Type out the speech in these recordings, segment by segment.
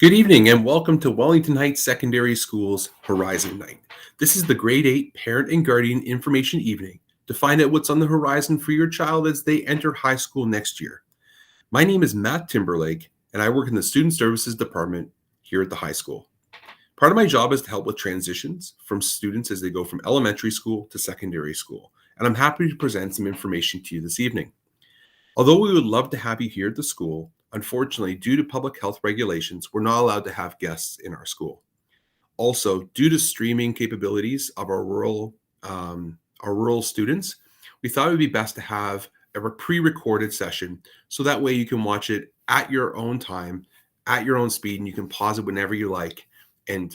Good evening and welcome to Wellington Heights Secondary School's Horizon Night. This is the Grade 8 Parent and Guardian Information Evening to find out what's on the horizon for your child as they enter high school next year. My name is Matt Timberlake and I work in the Student Services Department here at the high school. Part of my job is to help with transitions from students as they go from elementary school to secondary school, and I'm happy to present some information to you this evening. Although we would love to have you here at the school, unfortunately, due to public health regulations, we're not allowed to have guests in our school. Also, due to streaming capabilities of our rural students, we thought it would be best to have a pre-recorded session so that way you can watch it at your own time, at your own speed, and you can pause it whenever you like and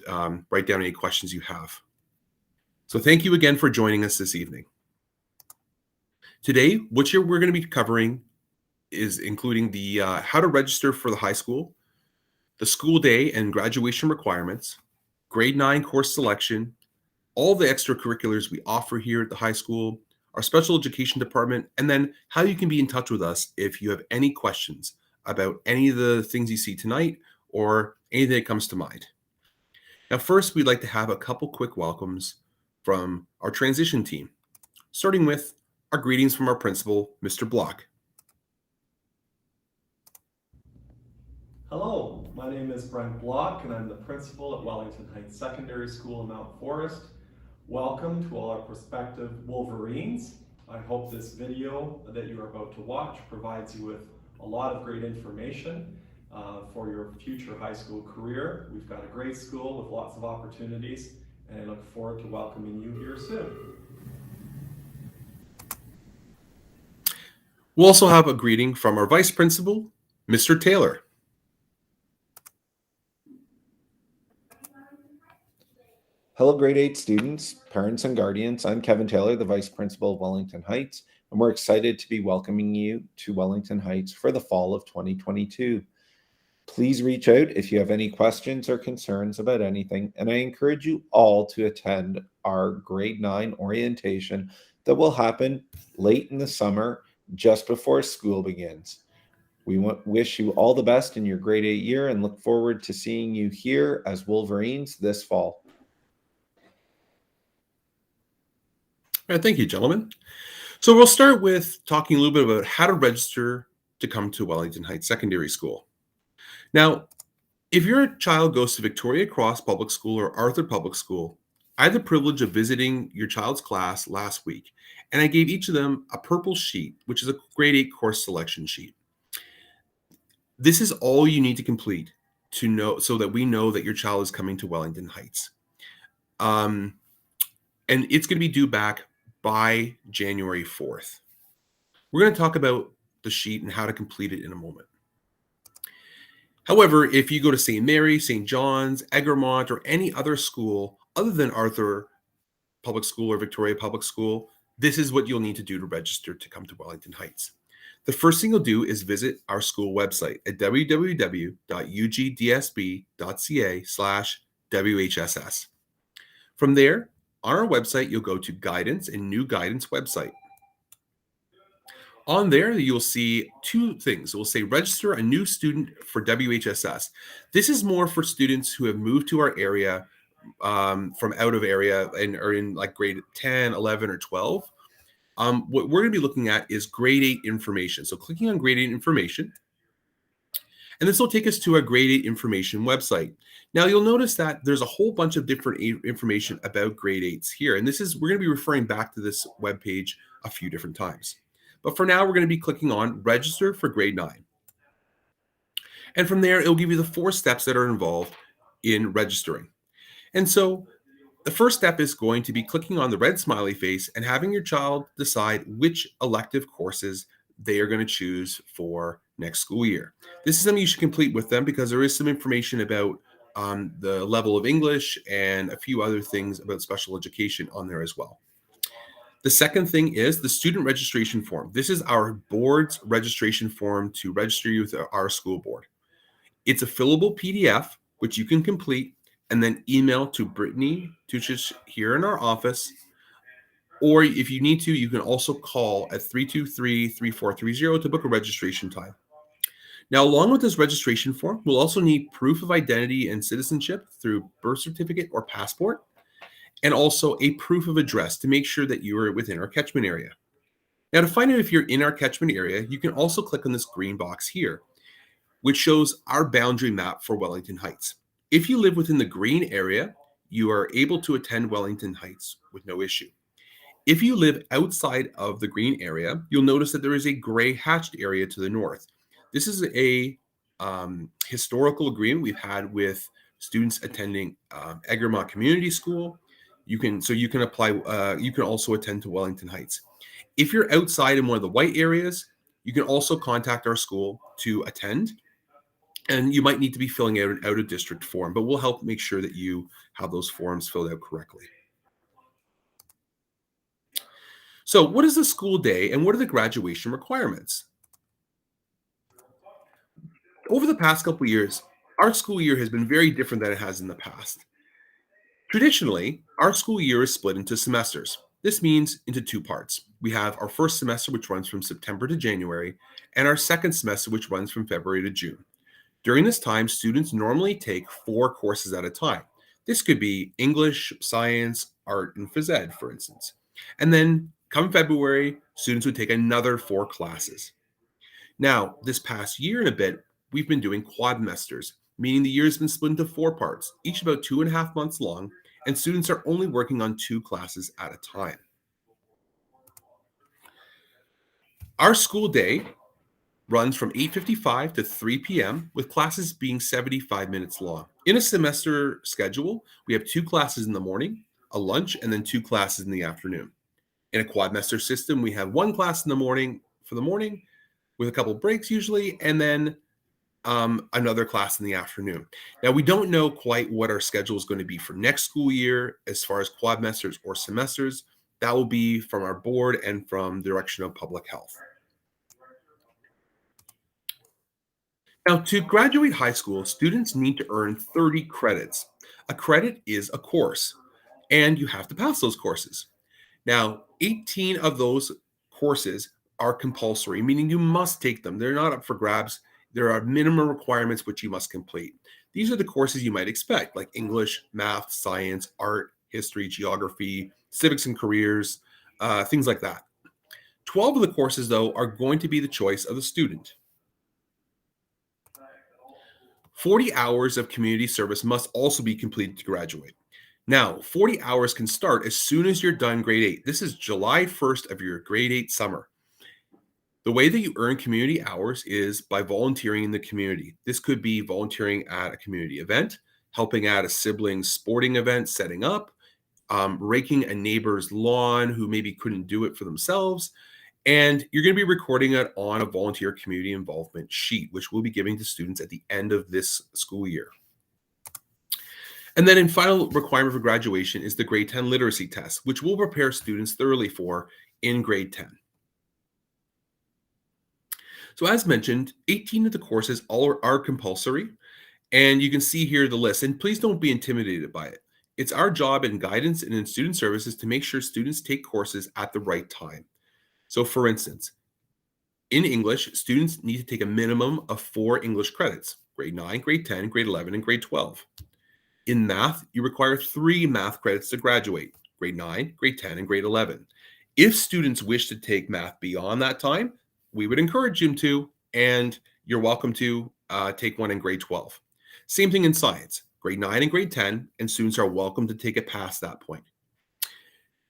write down any questions you have. So thank you again for joining us this evening. Today, what we're going to be covering is including the how to register for the high school, the school day and graduation requirements, grade 9 course selection, all the extracurriculars we offer here at the high school, our special education department, and then how you can be in touch with us if you have any questions about any of the things you see tonight or anything that comes to mind. Now, first, we'd like to have a couple quick welcomes from our transition team, starting with our greetings from our principal, Mr. Block. Hello, my name is Brent Block and I'm the principal at Wellington Heights Secondary School in Mount Forest. Welcome to all our prospective Wolverines. I hope this video that you are about to watch provides you with a lot of great information for your future high school career. We've got a great school with lots of opportunities and I look forward to welcoming you here soon. We'll also have a greeting from our vice principal, Mr. Taylor. Hello, grade 8 students, parents, and guardians. I'm Kevin Taylor, the Vice Principal of Wellington Heights, and we're excited to be welcoming you to Wellington Heights for the fall of 2022. Please reach out if you have any questions or concerns about anything, and I encourage you all to attend our grade 9 orientation that will happen late in the summer, just before school begins. We wish you all the best in your grade 8 year and look forward to seeing you here as Wolverines this fall. All right, thank you, gentlemen. So we'll start with talking a little bit about how to register to come to Wellington Heights Secondary School. Now, if your child goes to Victoria Cross Public School or Arthur Public School, I had the privilege of visiting your child's class last week, and I gave each of them a purple sheet, which is a grade 8 course selection sheet. This is all you need to complete to know, so that we know that your child is coming to Wellington Heights. And it's going to be due back by January 4th. We're going to talk about the sheet and how to complete it in a moment. However, if you go to St. Mary, St. John's, Egremont, or any other school other than Arthur Public School or Victoria Public School, this is what you'll need to do to register to come to Wellington Heights. The first thing you'll do is visit our school website at www.ugdsb.ca/WHSS. From there, on our website, you'll go to Guidance and New Guidance website. On there, you'll see two things. It will say register a new student for WHSS. This is more for students who have moved to our area from out of area and are in like grade 10, 11, or 12. What we're going to be looking at is grade 8 information. So clicking on grade 8 information, and this will take us to our grade 8 information website. Now you'll notice that there's a whole bunch of different information about grade 8s here. And we're going to be referring back to this webpage a few different times. But for now, we're going to be clicking on register for grade 9. And from there, it'll give you the 4 steps that are involved in registering. And so the first step is going to be clicking on the red smiley face and having your child decide which elective courses they are going to choose for next school year. This is something you should complete with them because there is some information about the level of English and a few other things about special education on there as well. The second thing is the student registration form. This is our board's registration form to register you with our school board. It's a fillable PDF, which you can complete and then email to Brittany Tuchich here in our office. Or if you need to, you can also call at 323-3430 to book a registration time. Now, along with this registration form, we'll also need proof of identity and citizenship through birth certificate or passport, and also a proof of address to make sure that you are within our catchment area. Now, to find out if you're in our catchment area, you can also click on this green box here, which shows our boundary map for Wellington Heights. If you live within the green area, you are able to attend Wellington Heights with no issue. If you live outside of the green area, you'll notice that there is a gray hatched area to the north. This is a historical agreement we've had with students attending Egremont Community School. You can apply. You can also attend to Wellington Heights. If you're outside in one of the white areas, you can also contact our school to attend, and you might need to be filling out an out of district form, but we'll help make sure that you have those forms filled out correctly. So, what is the school day and what are the graduation requirements? Over the past couple of years, our school year has been very different than it has in the past. Traditionally, our school year is split into semesters. This means into two parts. We have our first semester, which runs from September to January, and our second semester, which runs from February to June. During this time, students normally take 4 courses at a time. This could be English, science, art, and phys ed, for instance. And then come February, students would take another 4 classes. Now, this past year and a bit, we've been doing quadmesters, meaning the year has been split into 4 parts, each about 2.5 months long, and students are only working on 2 classes at a time. Our school day runs from 8:55 to 3 p.m., with classes being 75 minutes long. In a semester schedule, we have 2 classes in the morning, a lunch, and then 2 classes in the afternoon. In a quadmester system, we have 1 class in the morning with a couple breaks usually, and then another class in the afternoon. Now, we don't know quite what our schedule is going to be for next school year as far as quadmesters or semesters. That will be from our board and from the direction of public health. Now, to graduate high school, students need to earn 30 credits. A credit is a course, and you have to pass those courses. Now, 18 of those courses are compulsory, meaning you must take them. They're not up for grabs. There are minimum requirements which you must complete. These are the courses you might expect, like English, math, science, art, history, geography, civics and careers, things like that. 12 of the courses, though, are going to be the choice of the student. 40 hours of community service must also be completed to graduate. Now, 40 hours can start as soon as you're done grade 8. This is July 1st of your grade 8 summer. The way that you earn community hours is by volunteering in the community. This could be volunteering at a community event, helping at a sibling's sporting event, setting up, raking a neighbor's lawn who maybe couldn't do it for themselves. And you're going to be recording it on a volunteer community involvement sheet, which we'll be giving to students at the end of this school year. And then in final requirement for graduation is the grade 10 literacy test, which we'll prepare students thoroughly for in grade 10. So as mentioned, 18 of the courses all are compulsory, and you can see here the list, and please don't be intimidated by it. It's our job in guidance and in student services to make sure students take courses at the right time. So for instance, in English, students need to take a minimum of 4 English credits, grade 9, grade 10, grade 11, and grade 12. In math, you require 3 math credits to graduate, grade 9, grade 10, and grade 11. If students wish to take math beyond that time, we would encourage them to, and you're welcome to take one in grade 12. Same thing in science, grade 9 and grade 10, and students are welcome to take it past that point.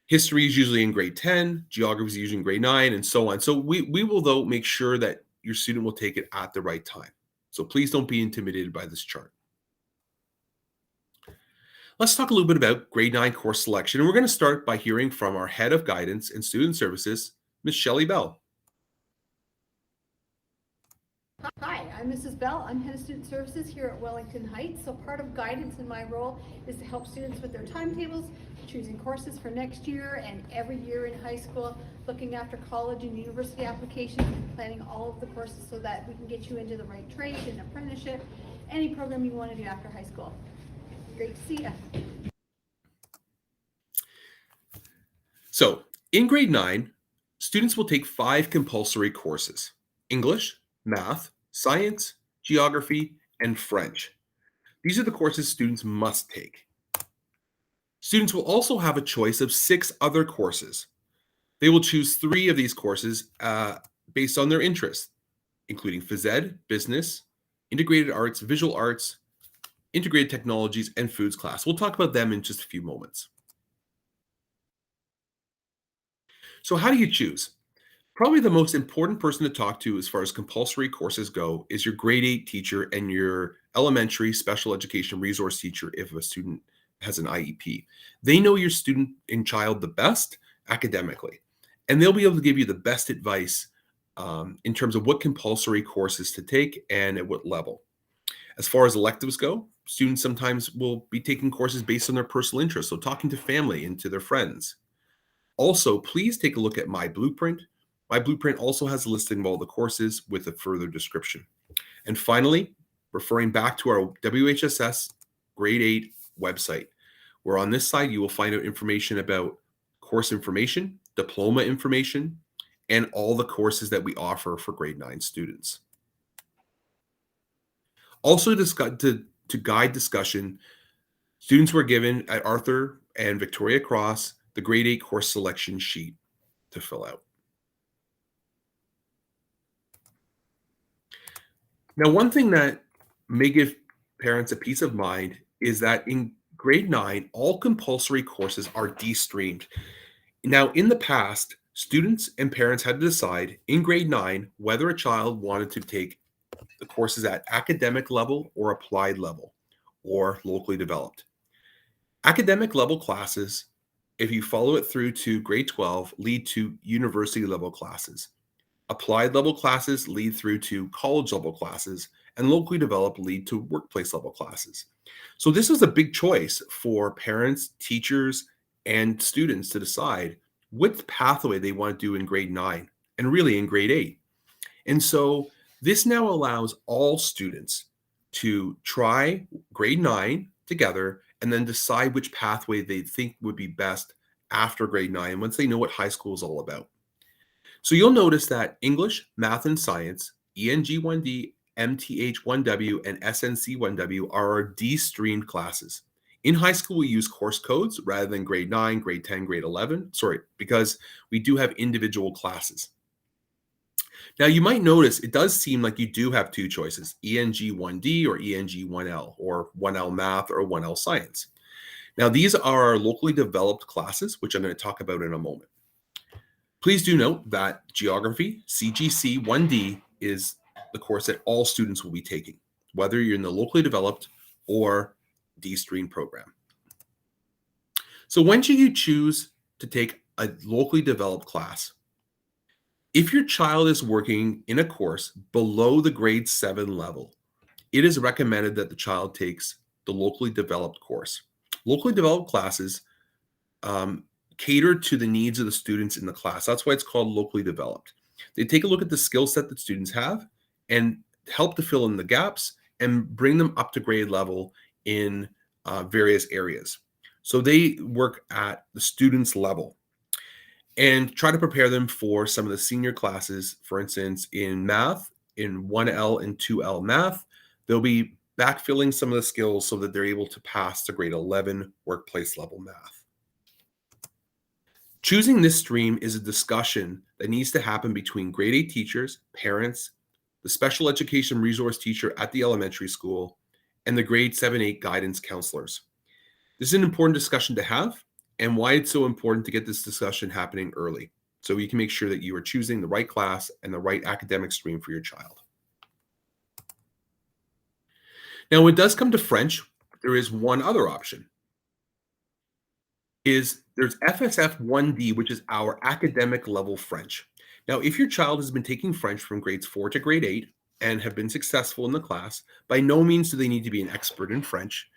History is usually in grade 10, geography is usually in grade 9, and so on. So we will, though, make sure that your student will take it at the right time. So please don't be intimidated by this chart. Let's talk a little bit about grade 9 course selection. And we're going to start by hearing from our head of guidance and student services, Ms. Shelley Bell. Hi, I'm Mrs. Bell. I'm head of student services here at Wellington Heights. So part of guidance in my role is to help students with their timetables, choosing courses for next year and every year in high school, looking after college and university applications, and planning all of the courses so that we can get you into the right trade and apprenticeship, any program you want to do after high school. Great to see you. So in grade 9, students will take 5 compulsory courses: English, math, science, geography, and French. These are the courses students must take. Students will also have a choice of 6 other courses. They will choose 3 of these courses based on their interests, including phys ed, business, integrated arts, visual arts, integrated technologies, and foods class. We'll talk about them in just a few moments. So how do you choose? Probably the most important person to talk to as far as compulsory courses go is your grade 8 teacher and your elementary special education resource teacher if a student has an IEP. They know your student and child the best academically, and they'll be able to give you the best advice in terms of what compulsory courses to take and at what level. As far as electives go, students sometimes will be taking courses based on their personal interests, so talking to family and to their friends. Also, please take a look at My Blueprint. My Blueprint also has a listing of all the courses with a further description. And finally, referring back to our WHSS Grade 8 website, where on this side you will find out information about course information, diploma information, and all the courses that we offer for grade 9 students. Also to guide discussion, students were given at Arthur and Victoria Cross the grade 8 course selection sheet to fill out. Now, one thing that may give parents a peace of mind is that in grade 9, all compulsory courses are de-streamed. Now, in the past, students and parents had to decide in grade 9 whether a child wanted to take the courses at academic level or applied level or locally developed. Academic level classes, if you follow it through to grade 12, lead to university level classes. Applied level classes lead through to college level classes, and locally developed lead to workplace level classes. So this is a big choice for parents, teachers, and students to decide what pathway they want to do in grade 9 and really in grade 8. And so this now allows all students to try grade 9 together and then decide which pathway they think would be best after grade 9 once they know what high school is all about. So you'll notice that English, Math, and Science, ENG 1D, MTH 1W, and SNC 1W are our de-streamed classes. In high school, we use course codes rather than grade 9, grade 10, grade 11, because we do have individual classes. Now, you might notice it does seem like you do have 2 choices, ENG 1D or ENG 1L, or 1L Math or 1L Science. Now, these are our locally developed classes, which I'm going to talk about in a moment. Please do note that Geography, CGC 1D, is the course that all students will be taking, whether you're in the locally developed or de-streamed program. So when should you choose to take a locally developed class? If your child is working in a course below the grade 7 level, it is recommended that the child takes the locally developed course. Locally developed classes cater to the needs of the students in the class. That's why it's called locally developed. They take a look at the skill set that students have and help to fill in the gaps and bring them up to grade level in various areas. So they work at the student's level and try to prepare them for some of the senior classes. For instance, in math, in 1L and 2L math, they'll be backfilling some of the skills so that they're able to pass to grade 11 workplace level math. Choosing this stream is a discussion that needs to happen between grade 8 teachers, parents, the special education resource teacher at the elementary school, and the grade 7-8 guidance counselors. This is an important discussion to have, and why it's so important to get this discussion happening early, so you can make sure that you are choosing the right class and the right academic stream for your child. Now, when it does come to French, there is one other option. There's FSF 1D, which is our academic level French. Now, if your child has been taking French from grades 4 to grade 8 and have been successful in the class, by no means do they need to be an expert in French.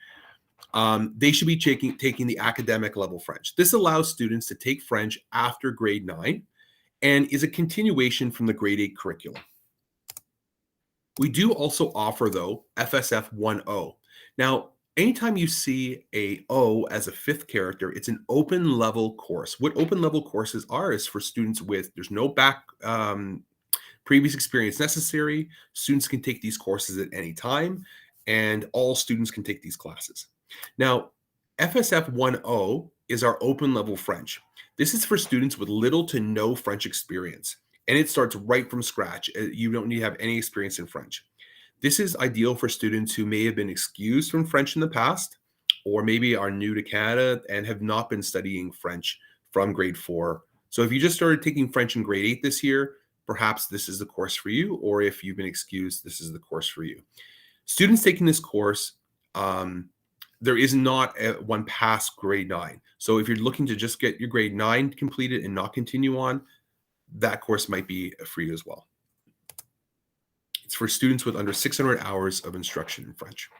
They should be taking the academic level French. This allows students to take French after grade 9 and is a continuation from the grade 8 curriculum. We do also offer, though, FSF 1O. Now, anytime you see a O as a 5th character, it's an open level course. What open level courses are is for students with, there's no back Previous experience necessary. Students can take these courses at any time, and all students can take these classes. Now, FSF 1.0 is our open level French. This is for students with little to no French experience, and it starts right from scratch. You don't need to have any experience in French. This is ideal for students who may have been excused from French in the past, or maybe are new to Canada and have not been studying French from grade 4. So if you just started taking French in grade 8 this year, perhaps this is the course for you, or if you've been excused, this is the course for you. Students taking this course, there is not one past grade 9. So if you're looking to just get your grade 9 completed and not continue on, that course might be for you as well. It's for students with under 600 hours of instruction in French.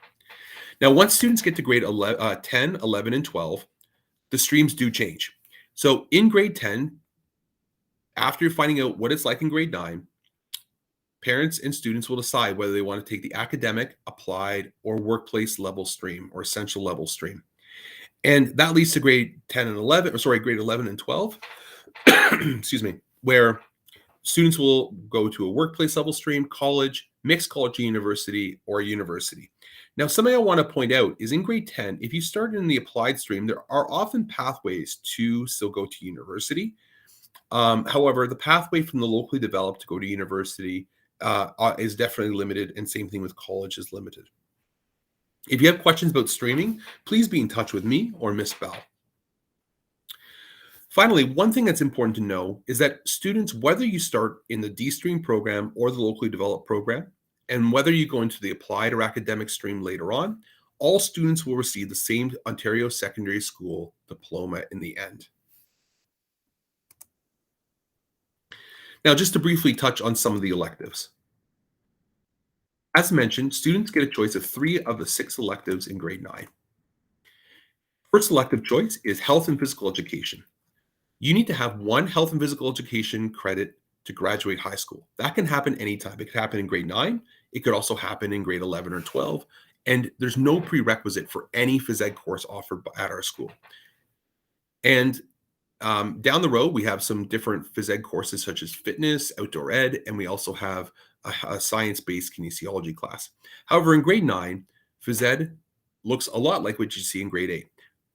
Now, once students get to grade 10, 11, and 12, the streams do change. So in grade 10, after you're finding out what it's like in grade 9, parents and students will decide whether they want to take the academic, applied, or workplace level stream or essential level stream. And that leads to grade 10 and 11, grade 11 and 12, excuse me, where students will go to a workplace level stream, college, mixed college, university, or university. Now, something I want to point out is in grade 10, if you start in the applied stream, there are often pathways to still go to university. However, the pathway from the locally developed to go to university is definitely limited, and same thing with college is limited. If you have questions about streaming, please be in touch with me or Miss Bell. Finally, one thing that's important to know is that students, whether you start in the D-Stream program or the locally developed program, and whether you go into the applied or academic stream later on, all students will receive the same Ontario Secondary School diploma in the end. Now, just to briefly touch on some of the electives. As mentioned, students get a choice of 3 of the 6 electives in grade 9. First elective choice is health and physical education. You need to have 1 health and physical education credit to graduate high school. That can happen anytime. It could happen in grade 9. It could also happen in grade 11 or 12. And there's no prerequisite for any phys ed course offered at our school. And down the road, we have some different phys ed courses such as fitness, outdoor ed, and we also have a science-based kinesiology class. However, in grade 9, phys ed looks a lot like what you see in grade 8,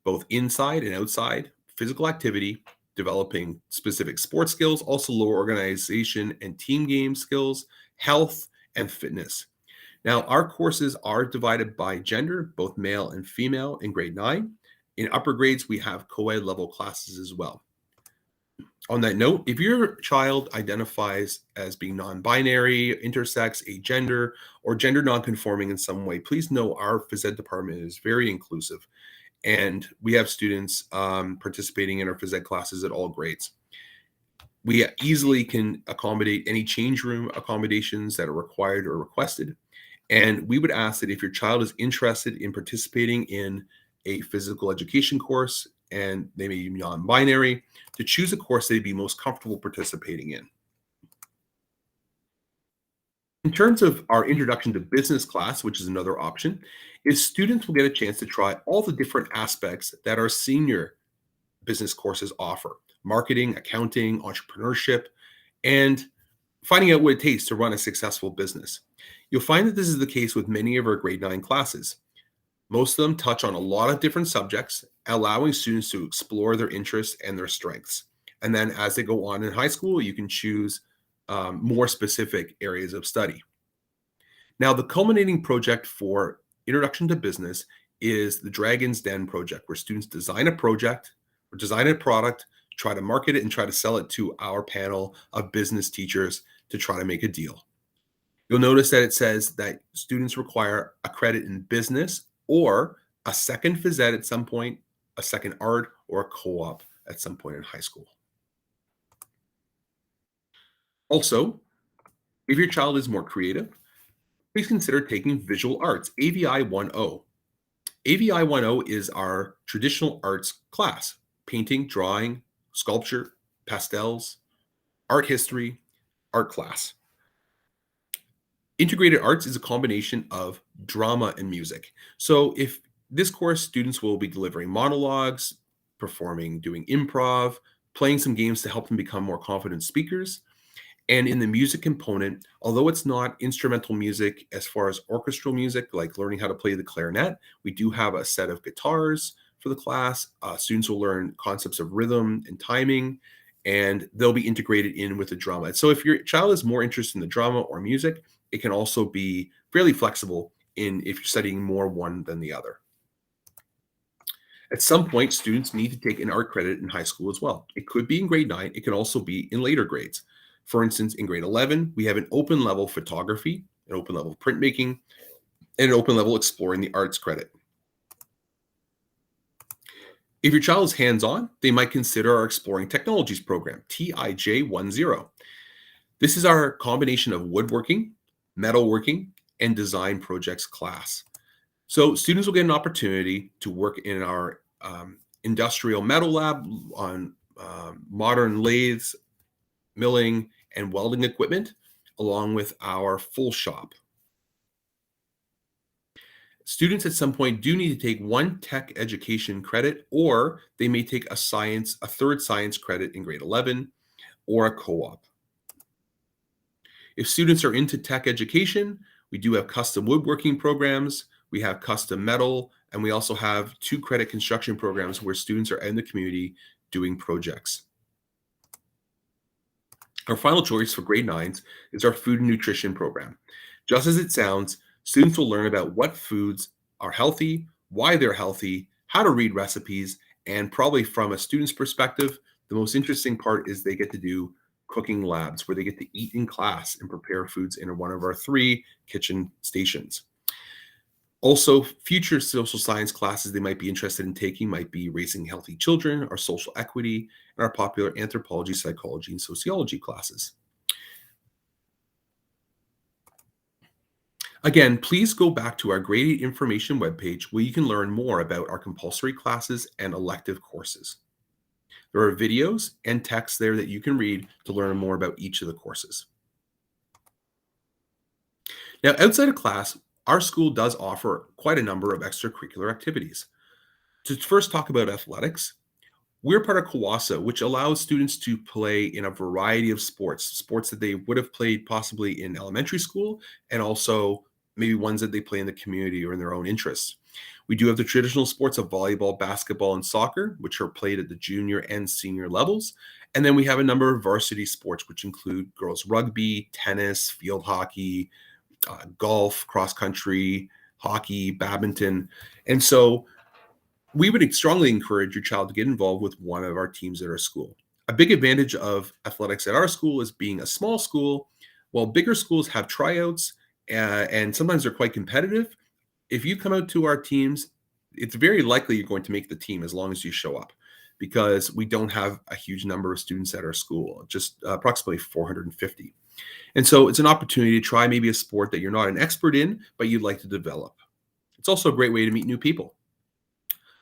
both inside and outside, physical activity, developing specific sports skills, also lower organization and team game skills, health, and fitness. Now, our courses are divided by gender, both male and female in grade 9. In upper grades, we have co-ed level classes as well. On that note, if your child identifies as being non-binary, intersex, agender, or gender non-conforming in some way, please know our phys ed department is very inclusive. And we have students participating in our phys ed classes at all grades. We easily can accommodate any change room accommodations that are required or requested. And we would ask that if your child is interested in participating in a physical education course, and they may be non-binary, to choose a course they'd be most comfortable participating in. In terms of our introduction to business class, which is another option, is students will get a chance to try all the different aspects that our senior business courses offer: marketing, accounting, entrepreneurship, and finding out what it takes to run a successful business. You'll find that this is the case with many of our grade 9 classes. Most of them touch on a lot of different subjects, allowing students to explore their interests and their strengths. And then as they go on in high school, you can choose more specific areas of study. Now, the culminating project for Introduction to Business is the Dragon's Den project, where students design a project or design a product, try to market it, and try to sell it to our panel of business teachers to try to make a deal. You'll notice that it says that students require a credit in business or a second phys ed at some point, a second art, or a co-op at some point in high school. Also, if your child is more creative, please consider taking visual arts, AVI 1.0. AVI 1.0 is our traditional arts class: painting, drawing, sculpture, pastels, art history, art class. Integrated arts is a combination of drama and music. So if this course, students will be delivering monologues, performing, doing improv, playing some games to help them become more confident speakers. And in the music component, although it's not instrumental music as far as orchestral music, like learning how to play the clarinet, we do have a set of guitars for the class. Students will learn concepts of rhythm and timing, and they'll be integrated in with the drama. And so if your child is more interested in the drama or music, it can also be fairly flexible in if you're studying more one than the other. At some point, students need to take an art credit in high school as well. It could be in grade 9. It can also be in later grades. For instance, in grade 11, we have an open level photography, an open level printmaking, and an open level exploring the arts credit. If your child is hands-on, they might consider our Exploring Technologies program, TIJ10. This is our combination of woodworking, metalworking, and design projects class. So students will get an opportunity to work in our industrial metal lab on modern lathes, milling, and welding equipment, along with our full shop. Students at some point do need to take one tech education credit, or they may take a third science credit in grade 11, or a co-op. If students are into tech education, we do have custom woodworking programs, we have custom metal, and we also have 2 credit construction programs where students are out in the community doing projects. Our final choice for grade 9s is our food and nutrition program. Just as it sounds, students will learn about what foods are healthy, why they're healthy, how to read recipes, and probably from a student's perspective, the most interesting part is they get to do cooking labs where they get to eat in class and prepare foods in one of our 3 kitchen stations. Also, future social science classes they might be interested in taking might be raising healthy children, our social equity, and our popular anthropology, psychology, and sociology classes. Again, please go back to our grade 8 information webpage where you can learn more about our compulsory classes and elective courses. There are videos and texts there that you can read to learn more about each of the courses. Now, outside of class, our school does offer quite a number of extracurricular activities. To first talk about athletics, we're part of KAWASA, which allows students to play in a variety of sports that they would have played possibly in elementary school, and also maybe ones that they play in the community or in their own interests. We do have the traditional sports of volleyball, basketball, and soccer, which are played at the junior and senior levels. And then we have a number of varsity sports, which include girls rugby, tennis, field hockey, golf, cross country, hockey, badminton. And so we would strongly encourage your child to get involved with one of our teams at our school. A big advantage of athletics at our school is being a small school. While bigger schools have tryouts and sometimes they're quite competitive, if you come out to our teams, it's very likely you're going to make the team as long as you show up, because we don't have a huge number of students at our school, just approximately 450. And so it's an opportunity to try maybe a sport that you're not an expert in, but you'd like to develop. It's also a great way to meet new people.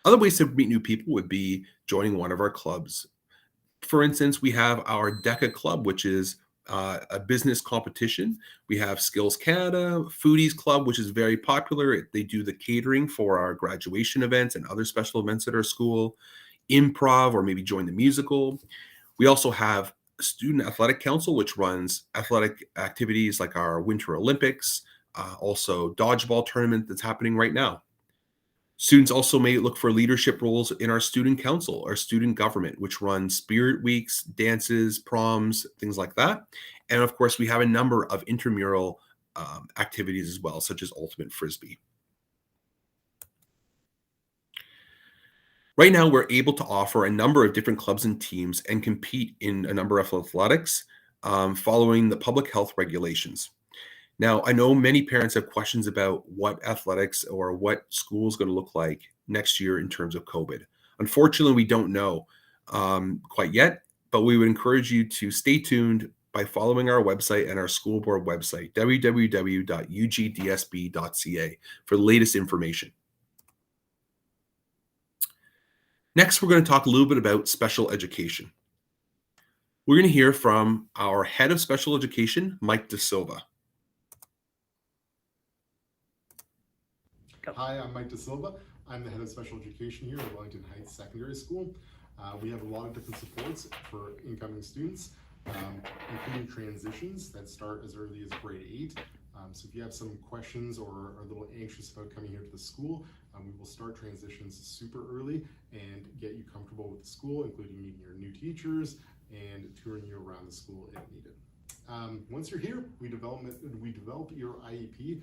Other ways to meet new people would be joining one of our clubs. For instance, we have our DECA Club, which is a business competition. We have Skills Canada, Foodies Club, which is very popular. They do the catering for our graduation events and other special events at our school. Improv, or maybe join the musical. We also have Student Athletic Council, which runs athletic activities like our Winter Olympics, also dodgeball tournament that's happening right now. Students also may look for leadership roles in our student council, our student government, which runs spirit weeks, dances, proms, things like that. And of course, we have a number of intramural activities as well, such as ultimate frisbee. Right now, we're able to offer a number of different clubs and teams and compete in a number of athletics following the public health regulations. Now, I know many parents have questions about what athletics or what school is going to look like next year in terms of COVID. Unfortunately, we don't know quite yet, but we would encourage you to stay tuned by following our website and our school board website, www.ugdsb.ca, for the latest information. Next, we're going to talk a little bit about special education. We're going to hear from our head of special education, Mike De Silva. Hi, I'm Mike De Silva. I'm the head of special education here at Wellington Heights Secondary School. We have a lot of different supports for incoming students. including transitions that start as early as grade 8. So if you have some questions or are a little anxious about coming here to the school, we will start transitions super early and get you comfortable with the school, including meeting your new teachers and touring you around the school if needed. Once you're here, we develop your IEP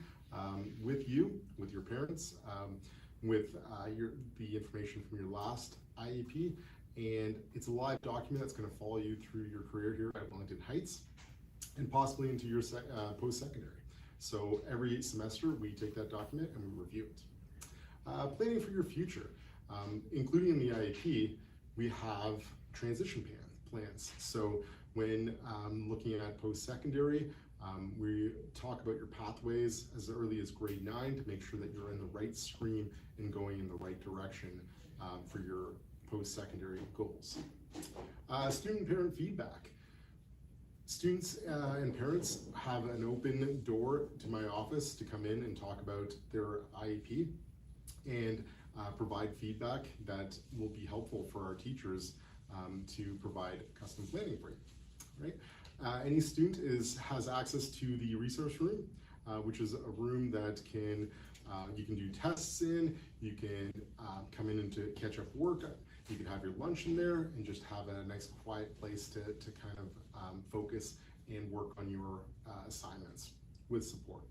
with you, with your parents, with the information from your last IEP, and it's a live document that's going to follow you through your career here at Wellington Heights and possibly into your post-secondary. So every semester we take that document and we review it. Planning for your future, including in the IEP, we have transition plans. So when looking at post-secondary, we talk about your pathways as early as grade 9 to make sure that you're in the right stream and going in the right direction for your post-secondary goals. Student parent feedback. Students and parents have an open door to my office to come in and talk about their IEP and provide feedback that will be helpful for our teachers to provide custom planning for you, right? Any student has access to the resource room, which is a room that you can do tests in, you can come in and to catch up work, you can have your lunch in there and just have a nice quiet place to kind of focus and work on your assignments with support.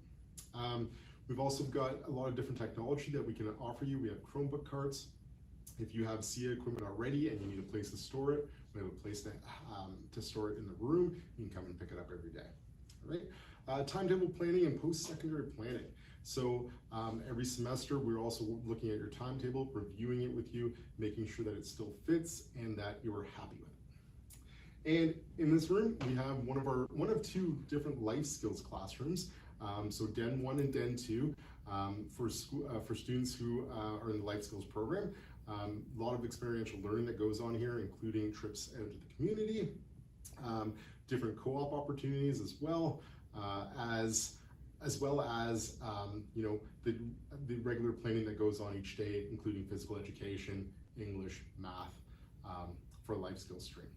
We've also got a lot of different technology that we can offer you. We have Chromebook carts. If you have SIA equipment already and you need a place to store it, we have a place to store it in the room. You can come and pick it up every day. All right? Timetable planning and post-secondary planning. So every semester, we're also looking at your timetable, reviewing it with you, making sure that it still fits and that you're happy with it. And in this room, we have one of two different life skills classrooms. So Den 1 and Den 2 for students who are in the life skills program. A lot of experiential learning that goes on here, including trips out to the community, different co-op opportunities as well as you know, the regular planning that goes on each day, including physical education, English, math for a life skills stream.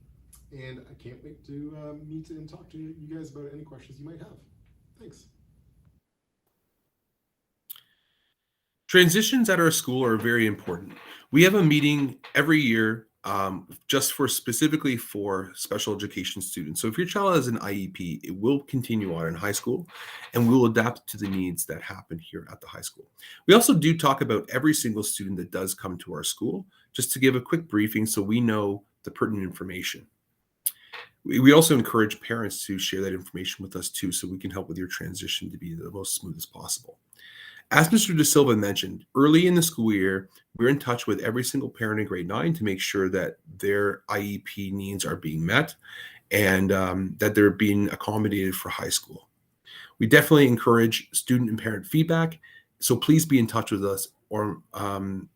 And I can't wait to meet and talk to you guys about any questions you might have. Thanks. Transitions at our school are very important. We have a meeting every year just specifically for special education students. So if your child has an IEP, it will continue on in high school and we will adapt to the needs that happen here at the high school. We also do talk about every single student that does come to our school, just to give a quick briefing so we know the pertinent information. We also encourage parents to share that information with us too, so we can help with your transition to be the most smooth as possible. As Mr. De Silva mentioned, early in the school year, we're in touch with every single parent in grade 9 to make sure that their IEP needs are being met and that they're being accommodated for high school. We definitely encourage student and parent feedback, so please be in touch with us or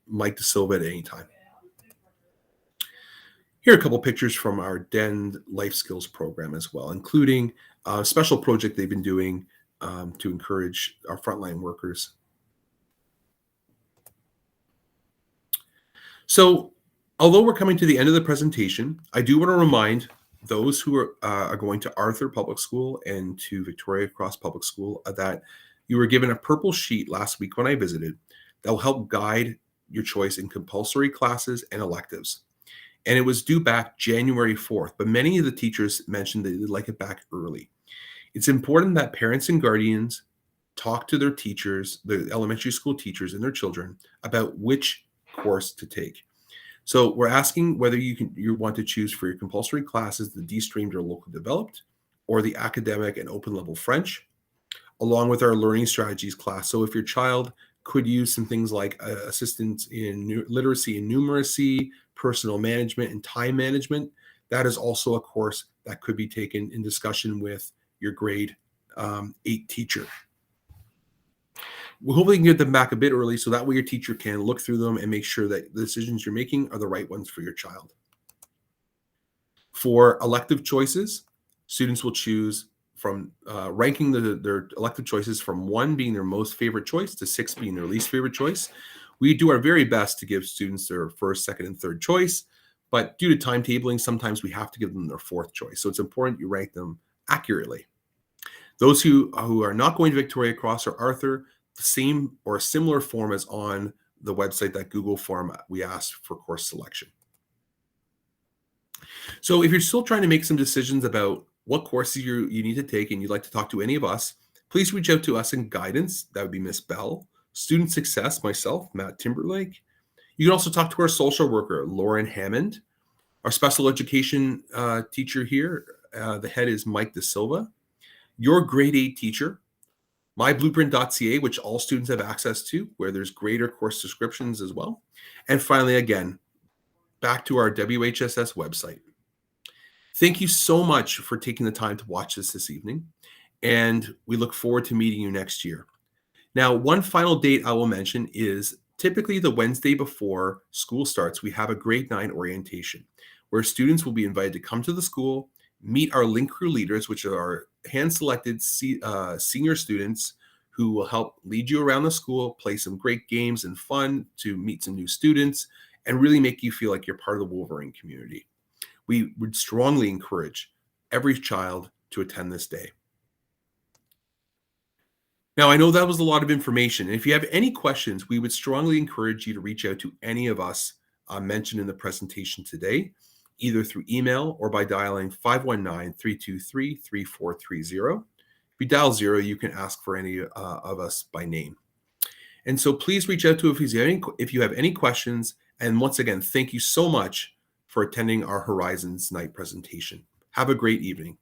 Mike De Silva at any time. Here are a couple pictures from our Den Life Skills program as well, including a special project they've been doing to encourage our frontline workers. So, although we're coming to the end of the presentation, I do want to remind those who are going to Arthur Public School and to Victoria Cross Public School that you were given a purple sheet last week when I visited that will help guide your choice in compulsory classes and electives. And it was due back January 4th, but many of the teachers mentioned that they'd like it back early. It's important that parents and guardians talk to their teachers, the elementary school teachers and their children about which course to take. So we're asking whether you want to choose for your compulsory classes the de-streamed or local developed, or the academic and open level French, along with our learning strategies class. So if your child could use some things like assistance in literacy and numeracy, personal management and time management, that is also a course that could be taken in discussion with your grade 8 teacher. We hopefully can get them back a bit early so that way your teacher can look through them and make sure that the decisions you're making are the right ones for your child. For elective choices, students will choose from ranking their elective choices from 1 being their most favorite choice to 6 being their least favorite choice. We do our very best to give students their first, second, and third choice, but due to timetabling, sometimes we have to give them their fourth choice. So it's important you rank them accurately. Those who are not going to Victoria Cross or Arthur, the same or a similar form as on the website, that Google form we asked for course selection. So if you're still trying to make some decisions about what courses you need to take and you'd like to talk to any of us, please reach out to us in guidance. That would be Miss Bell. Student success, myself, Matt Timberlake. You can also talk to our social worker, Lauren Hammond. Our special education teacher here, the head is Mike De Silva. Your grade 8 teacher, myblueprint.ca, which all students have access to, where there's greater course descriptions as well. And finally, again, back to our WHSS website. Thank you so much for taking the time to watch this evening, and we look forward to meeting you next year. Now, one final date I will mention is typically the Wednesday before school starts, we have a grade 9 orientation where students will be invited to come to the school, meet our Link Crew leaders, which are our hand-selected senior students who will help lead you around the school, play some great games and fun to meet some new students, and really make you feel like you're part of the Wolverine community. We would strongly encourage every child to attend this day. Now, I know that was a lot of information. And if you have any questions, we would strongly encourage you to reach out to any of us mentioned in the presentation today, either through email or by dialing 519-323-3430. If you dial 0, you can ask for any of us by name. And so please reach out to us if you have any questions. And once again, thank you so much for attending our Horizons Night presentation. Have a great evening.